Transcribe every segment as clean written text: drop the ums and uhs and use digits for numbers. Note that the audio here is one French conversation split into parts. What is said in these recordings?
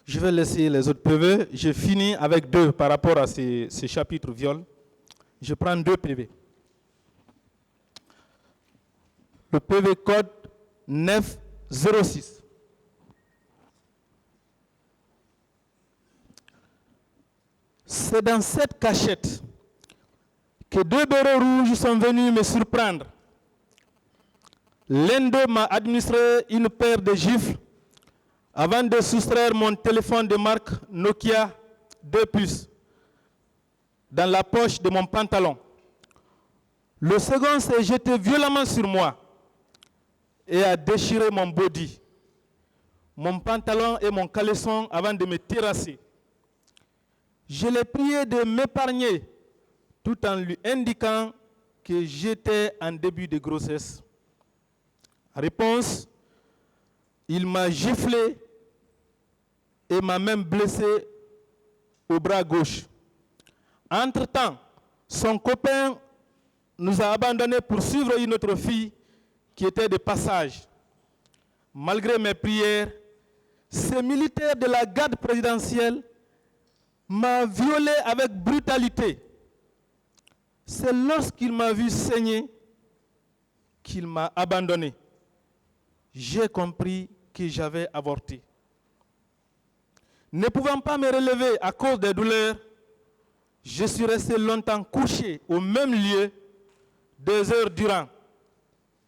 Je vais laisser les autres PV. Je finis avec 2 par rapport à ces chapitres viol. Je prends 2 PV. Le PV code 906. C'est dans cette cachette que 2 béros rouges sont venus me surprendre. L'un d'eux m'a administré une paire de gifles avant de soustraire mon téléphone de marque Nokia 2 puces dans la poche de mon pantalon. Le second s'est jeté violemment sur moi et a déchiré mon body, mon pantalon et mon caleçon avant de me terrasser. Je l'ai prié de m'épargner tout en lui indiquant que j'étais en début de grossesse. Réponse, il m'a giflé et m'a même blessé au bras gauche. Entre-temps, son copain nous a abandonnés pour suivre une autre fille qui était de passage. Malgré mes prières, ce militaire de la garde présidentielle m'a violé avec brutalité. C'est lorsqu'il m'a vu saigner qu'il m'a abandonné. J'ai compris que j'avais avorté. Ne pouvant pas me relever à cause des douleurs, je suis resté longtemps couché au même lieu, 2 heures durant.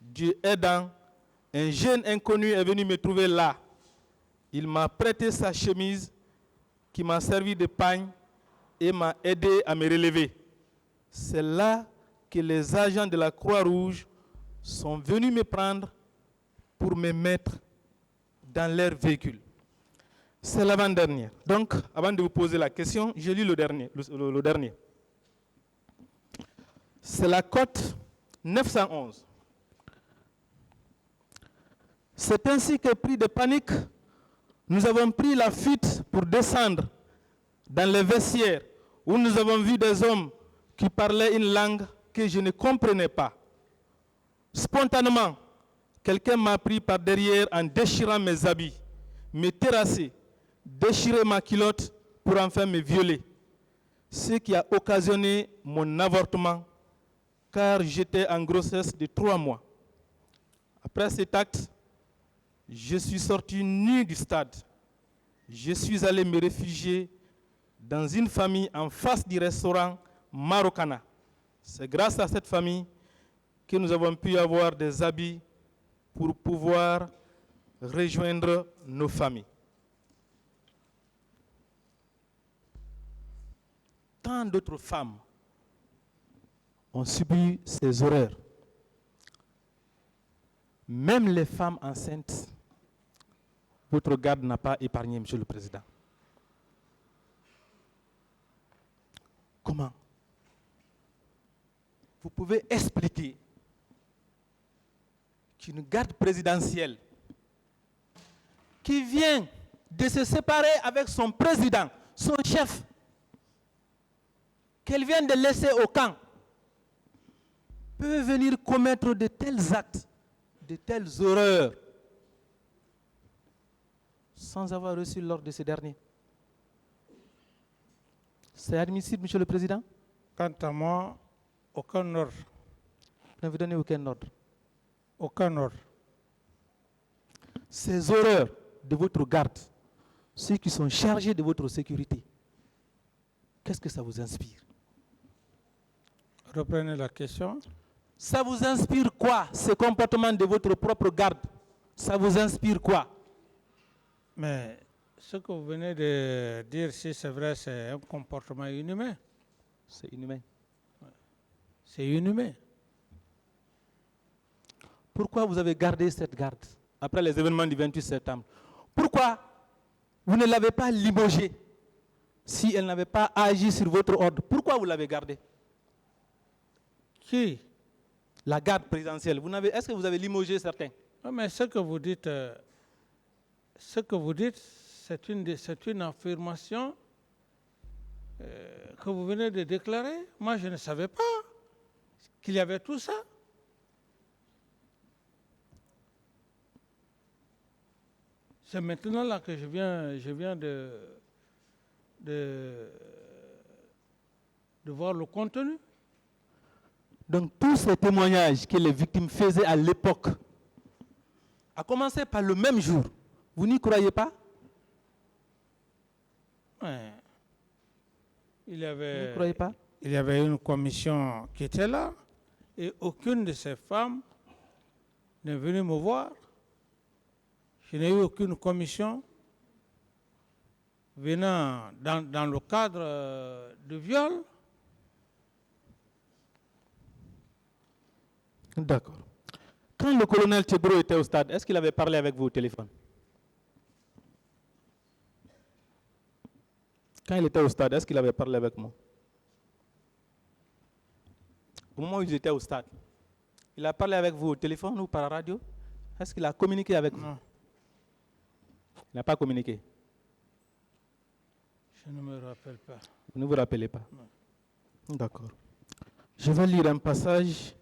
Dieu aidant, un jeune inconnu est venu me trouver là. Il m'a prêté sa chemise qui m'a servi de pagne et m'a aidé à me relever. C'est là que les agents de la Croix-Rouge sont venus me prendre pour me mettre dans leur véhicule. C'est l'avant-dernière. Donc, avant de vous poser la question, je lis le dernier. C'est la cote 911. C'est ainsi que, pris de panique, nous avons pris la fuite pour descendre dans les vestiaires où nous avons vu des hommes qui parlaient une langue que je ne comprenais pas. Spontanément, quelqu'un m'a pris par derrière en déchirant mes habits, me terrassé, déchiré ma culotte pour enfin me violer. Ce qui a occasionné mon avortement, car j'étais en grossesse de 3 mois. Après cet acte, je suis sorti nu du stade. Je suis allé me réfugier dans une famille en face du restaurant Marocana. C'est grâce à cette famille que nous avons pu avoir des habits pour pouvoir rejoindre nos familles. Tant d'autres femmes ont subi ces horreurs. Même les femmes enceintes, votre garde n'a pas épargné, Monsieur le Président. Comment? Vous pouvez expliquer qu'une garde présidentielle qui vient de se séparer avec son président, son chef, qu'elle vient de laisser au camp, peut venir commettre de tels actes, de telles horreurs, sans avoir reçu l'ordre de ces derniers. C'est admissible, Monsieur le Président? Quant à moi, aucun ordre. Vous n'avez donné aucun ordre. Aucun ordre. Ces horreurs de votre garde, ceux qui sont chargés de votre sécurité, qu'est-ce que ça vous inspire? Reprenez la question. Ça vous inspire quoi, ce comportement de votre propre garde? Ça vous inspire quoi? Mais ce que vous venez de dire, si c'est vrai, c'est un comportement inhumain. C'est inhumain. C'est inhumain. Pourquoi vous avez gardé cette garde après les événements du 28 septembre? Pourquoi vous ne l'avez pas limogée si elle n'avait pas agi sur votre ordre? Pourquoi vous l'avez gardée? Qui? La garde présidentielle. Est-ce que vous avez limogé certains? Non, mais ce que vous dites, c'est une affirmation que vous venez de déclarer. Moi, je ne savais pas qu'il y avait tout ça. C'est maintenant là que je viens de voir le contenu. Donc tous ces témoignages que les victimes faisaient à l'époque, à commencer par le même jour, vous n'y croyez pas? Ouais. Vous n'y croyez pas? Il y avait une commission qui était là et aucune de ces femmes n'est venue me voir. Je n'ai eu aucune commission venant dans le cadre de viol. D'accord. Quand le colonel Tchegro était au stade, est-ce qu'il avait parlé avec vous au téléphone? Quand il était au stade, est-ce qu'il avait parlé avec moi? Au moment où ils étaient au stade, il a parlé avec vous au téléphone ou par la radio? Est-ce qu'il a communiqué avec vous? Non. Il n'a pas communiqué. Je ne me rappelle pas. Vous ne vous rappelez pas? Non. D'accord. Je vais lire un passage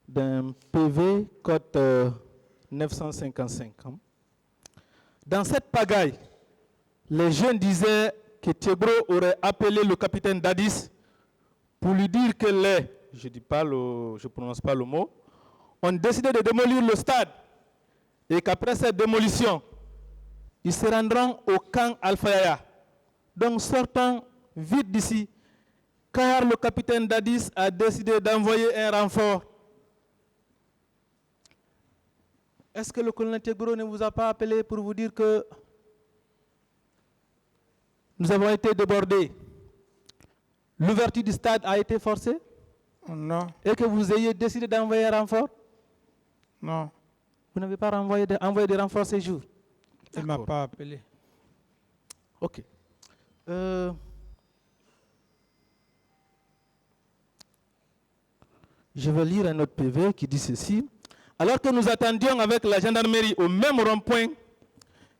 d'un PV code 955. Dans cette pagaille, les jeunes disaient que Tchegro aurait appelé le capitaine Dadis pour lui dire que je ne prononce pas le mot, ont décidé de démolir le stade et qu'après cette démolition, ils se rendront au camp Alpha Yaya. Donc sortons vite d'ici, car le capitaine Dadis a décidé d'envoyer un renfort. Est-ce que le colonel Tchegro ne vous a pas appelé pour vous dire que nous avons été débordés? L'ouverture du stade a été forcée? Non. Et que vous ayez décidé d'envoyer un renfort? Non. Vous n'avez pas envoyé des renforts ces jours? Il ne m'a pas appelé. Ok. Je vais lire un autre PV qui dit ceci. Alors que nous attendions avec la gendarmerie au même rond-point,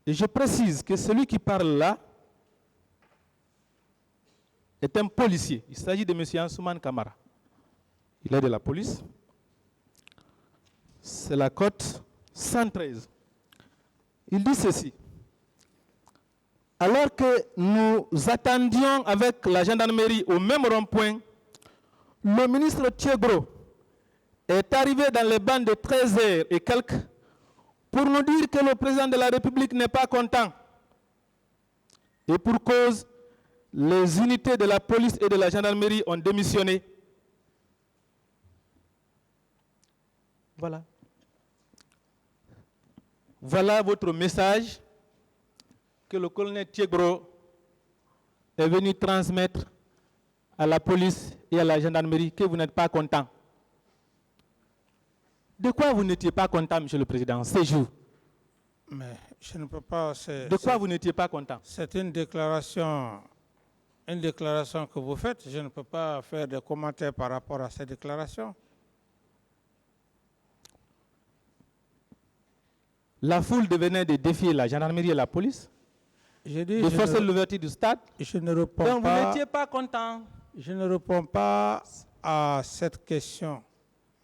et je précise que celui qui parle là est un policier. Il s'agit de M. Ansouman Kamara. Il est de la police. C'est la cote 113. Il dit ceci. Alors que nous attendions avec la gendarmerie au même rond-point, le ministre Tchegro est arrivé dans les bandes de 13h et quelques pour nous dire que le président de la République n'est pas content. Et pour cause, les unités de la police et de la gendarmerie ont démissionné. Voilà. Voilà votre message que le colonel Tchegro est venu transmettre à la police et à la gendarmerie, que vous n'êtes pas content. De quoi vous n'étiez pas content, Monsieur le Président, ces jours? Mais je ne peux pas. De quoi vous n'étiez pas content? C'est une déclaration que vous faites. Je ne peux pas faire de commentaires par rapport à cette déclaration. La foule devenait de défier la gendarmerie et la police, de forcer l'ouverture du stade. Je ne réponds Donc pas. vous n'étiez pas content. Je ne réponds pas à cette question.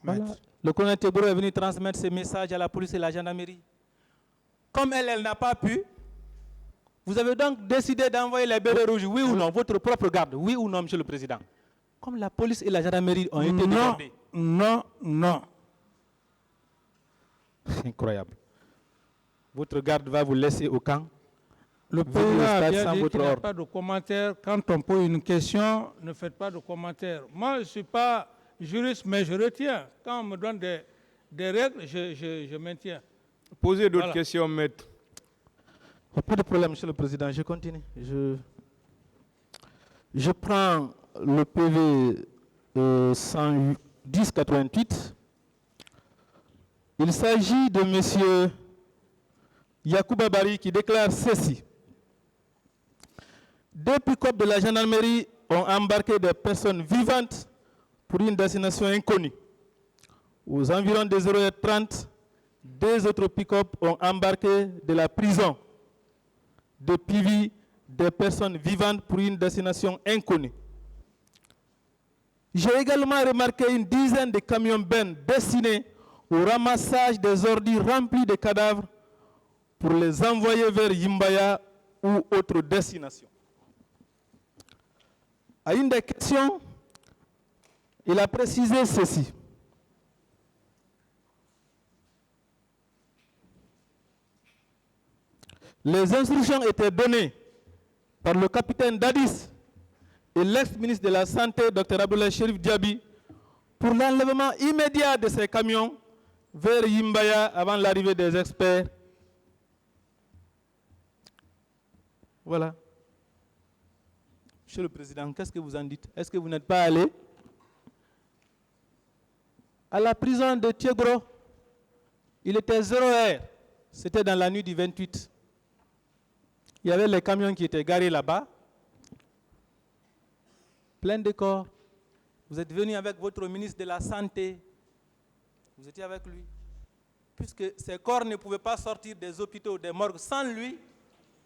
Voilà. Le colonel Tchegro est venu transmettre ce message à la police et à la gendarmerie. Comme elle n'a pas pu, vous avez donc décidé d'envoyer les bérets rouges, oui ou non, votre propre garde, oui ou non, Monsieur le Président? Comme la police et la gendarmerie ont été débordées. Non. Incroyable. Votre garde va vous laisser au camp. Le président a bien dit qu'il n'y a ordre. pas de commentaire. Quand on pose une question, ne faites pas de commentaire. Moi, je ne suis pas juriste, mais je retiens. Quand on me donne des règles, je maintiens. Posez d'autres questions, maître. Pas de problème, Monsieur le Président, je continue. Je prends le PV 110-88. Il s'agit de M. Yacouba Bari qui déclare ceci. Deux pick-up de la gendarmerie ont embarqué des personnes vivantes pour une destination inconnue. Aux environs des 0h30, deux autres pick-up ont embarqué de la prison de Pivi des personnes vivantes pour une destination inconnue. J'ai également remarqué une dizaine de camions bennes destinés au ramassage des ordures remplis de cadavres pour les envoyer vers Yimbaya ou autre destination. À une des questions, il a précisé ceci. Les instructions étaient données par le capitaine Dadis et l'ex-ministre de la Santé, Dr Abdoulaye Cherif Diaby, pour l'enlèvement immédiat de ces camions vers Yimbaya avant l'arrivée des experts. Voilà. Monsieur le Président, qu'est-ce que vous en dites? Est-ce que vous n'êtes pas allé à la prison de Thiegro? Il était 0 heure. C'était dans la nuit du 28. Il y avait les camions qui étaient garés là-bas, plein de corps. Vous êtes venu avec votre ministre de la Santé. Vous étiez avec lui. Puisque ces corps ne pouvaient pas sortir des hôpitaux, des morgues sans lui,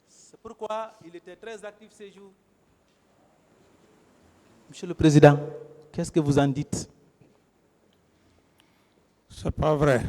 c'est pourquoi il était très actif ces jours. Monsieur le Président, qu'est-ce que vous en dites? C'est pas vrai.